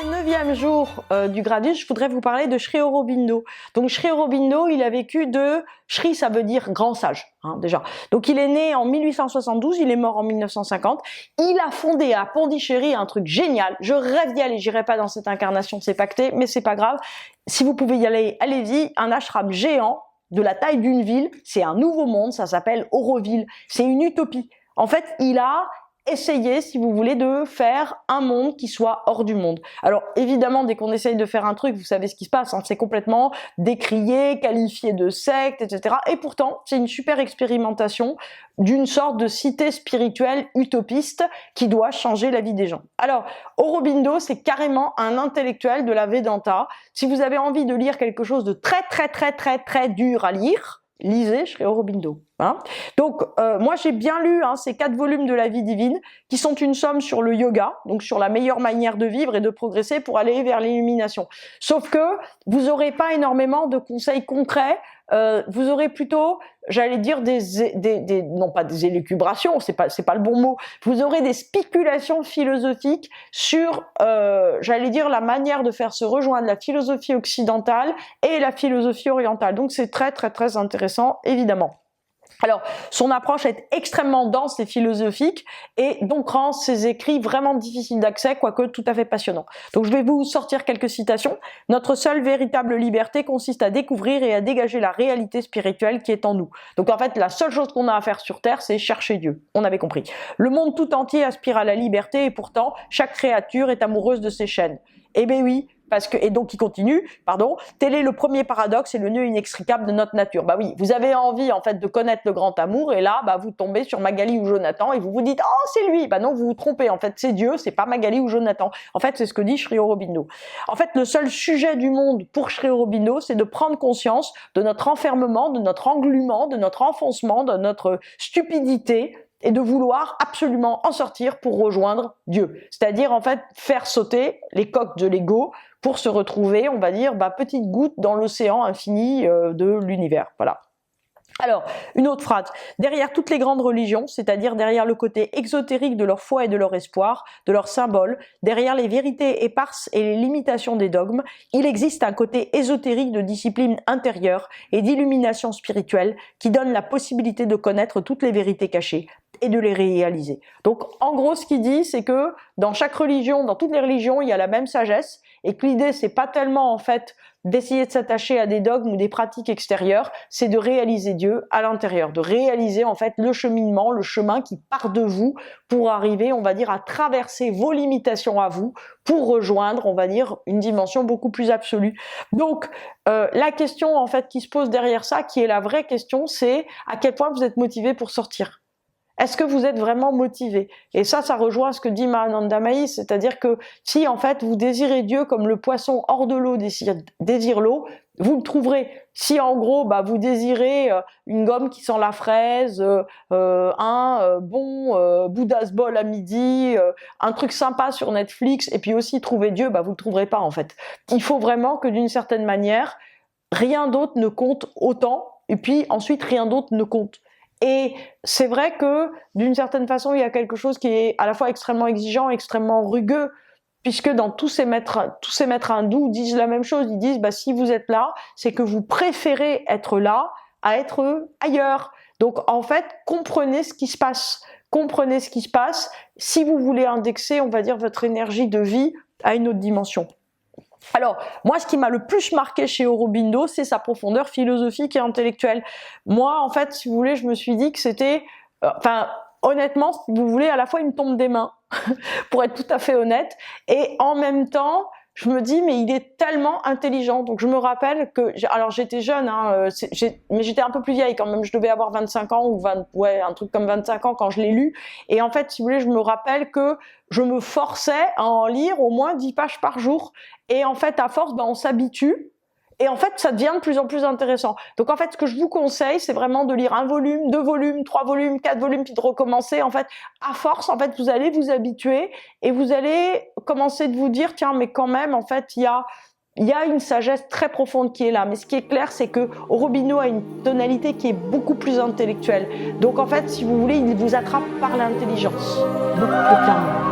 9e jour du Gradus, je voudrais vous parler de Sri Aurobindo. Donc Sri Aurobindo, il a vécu de... Sri, ça veut dire grand sage, déjà. Donc il est né en 1872, il est mort en 1950. Il a fondé à Pondichéry un truc génial. Je rêve d'y aller, j'irai pas dans cette incarnation, c'est pacté, mais c'est pas grave. Si vous pouvez y aller, allez-y. Un ashram géant, de la taille d'une ville, c'est un nouveau monde, ça s'appelle Auroville. C'est une utopie. En fait, il a essayez, si vous voulez, de faire un monde qui soit hors du monde. Alors, évidemment, dès qu'on essaye de faire un truc, vous savez ce qui se passe, c'est complètement décrié, qualifié de secte, etc. Et pourtant, c'est une super expérimentation d'une sorte de cité spirituelle utopiste qui doit changer la vie des gens. Alors, Aurobindo, c'est carrément un intellectuel de la Vedanta. Si vous avez envie de lire quelque chose de très dur à lire, lisez Sri Aurobindo. Donc, moi j'ai bien lu ces 4 volumes de la vie divine qui sont une somme sur le yoga, donc sur la meilleure manière de vivre et de progresser pour aller vers l'illumination. Sauf que vous n'aurez pas énormément de conseils concrets, vous aurez plutôt, j'allais dire, non pas des élucubrations, c'est pas le bon mot, vous aurez des spéculations philosophiques sur, j'allais dire, la manière de faire se rejoindre la philosophie occidentale et la philosophie orientale. Donc c'est très intéressant, évidemment. Alors, son approche est extrêmement dense et philosophique et donc rend ses écrits vraiment difficiles d'accès, quoique tout à fait passionnants. Donc je vais vous sortir quelques citations. Notre seule véritable liberté consiste à découvrir et à dégager la réalité spirituelle qui est en nous. Donc en fait, la seule chose qu'on a à faire sur Terre, c'est chercher Dieu. On avait compris. Le monde tout entier aspire à la liberté et pourtant, chaque créature est amoureuse de ses chaînes. Eh bien oui, et donc il continue, tel est le premier paradoxe et le nœud inextricable de notre nature. Bah oui, vous avez envie en fait de connaître le grand amour et là, vous tombez sur Magali ou Jonathan et vous vous dites « Oh, c'est lui !» Bah non, vous vous trompez, en fait c'est Dieu, c'est pas Magali ou Jonathan. En fait, c'est ce que dit Sri Aurobindo. En fait, le seul sujet du monde pour Sri Aurobindo, c'est de prendre conscience de notre enfermement, de notre englument, de notre enfoncement, de notre stupidité, et de vouloir absolument en sortir pour rejoindre Dieu. C'est-à-dire, en fait, faire sauter les coques de l'ego pour se retrouver, on va dire, petite goutte dans l'océan infini de l'univers. Voilà. Alors, une autre phrase. Derrière toutes les grandes religions, c'est-à-dire derrière le côté exotérique de leur foi et de leur espoir, de leurs symboles, derrière les vérités éparses et les limitations des dogmes, il existe un côté ésotérique de discipline intérieure et d'illumination spirituelle qui donne la possibilité de connaître toutes les vérités cachées et de les réaliser. Donc, en gros, ce qu'il dit, c'est que dans chaque religion, dans toutes les religions, il y a la même sagesse et que l'idée, c'est pas tellement, en fait, d'essayer de s'attacher à des dogmes ou des pratiques extérieures, c'est de réaliser Dieu à l'intérieur, de réaliser, en fait, le cheminement, le chemin qui part de vous pour arriver, on va dire, à traverser vos limitations à vous pour rejoindre, on va dire, une dimension beaucoup plus absolue. Donc, la question, en fait, qui se pose derrière ça, qui est la vraie question, c'est à quel point vous êtes motivé pour sortir. Est-ce que vous êtes vraiment motivé? Et ça rejoint ce que dit Mahananda Maï, c'est-à-dire que si en fait vous désirez Dieu comme le poisson hors de l'eau désire l'eau, vous le trouverez. Si en gros vous désirez une gomme qui sent la fraise, un bon Buddha's Ball à midi, un truc sympa sur Netflix, et puis aussi trouver Dieu, vous le trouverez pas en fait. Il faut vraiment que d'une certaine manière, rien d'autre ne compte autant, et puis ensuite rien d'autre ne compte. Et c'est vrai que, d'une certaine façon, il y a quelque chose qui est à la fois extrêmement exigeant, extrêmement rugueux, puisque dans tous ces maîtres hindous disent la même chose. Ils disent, si vous êtes là, c'est que vous préférez être là à être ailleurs. Donc, en fait, comprenez ce qui se passe. Comprenez ce qui se passe si vous voulez indexer, on va dire, votre énergie de vie à une autre dimension. Alors, moi, ce qui m'a le plus marqué chez Aurobindo, c'est sa profondeur philosophique et intellectuelle. Moi, en fait, si vous voulez, je me suis dit que c'était... honnêtement, si vous voulez, à la fois, il me tombe des mains, pour être tout à fait honnête, et en même temps, je me dis, mais il est tellement intelligent. Donc, je me rappelle que... Alors, j'étais jeune, mais j'étais un peu plus vieille quand même. Je devais avoir 25 ans, ou un truc comme 25 ans quand je l'ai lu. Et en fait, si vous voulez, je me rappelle que je me forçais à en lire au moins 10 pages par jour. Et en fait, à force, on s'habitue. Et en fait, ça devient de plus en plus intéressant. Donc en fait, ce que je vous conseille, c'est vraiment de lire 1 volume, 2 volumes, 3 volumes, 4 volumes, puis de recommencer. En fait, à force, en fait, vous allez vous habituer et vous allez commencer de vous dire, tiens, mais quand même, en fait, il y a une sagesse très profonde qui est là. Mais ce qui est clair, c'est que Aurobindo a une tonalité qui est beaucoup plus intellectuelle. Donc en fait, si vous voulez, il vous attrape par l'intelligence. Beaucoup plus clairement.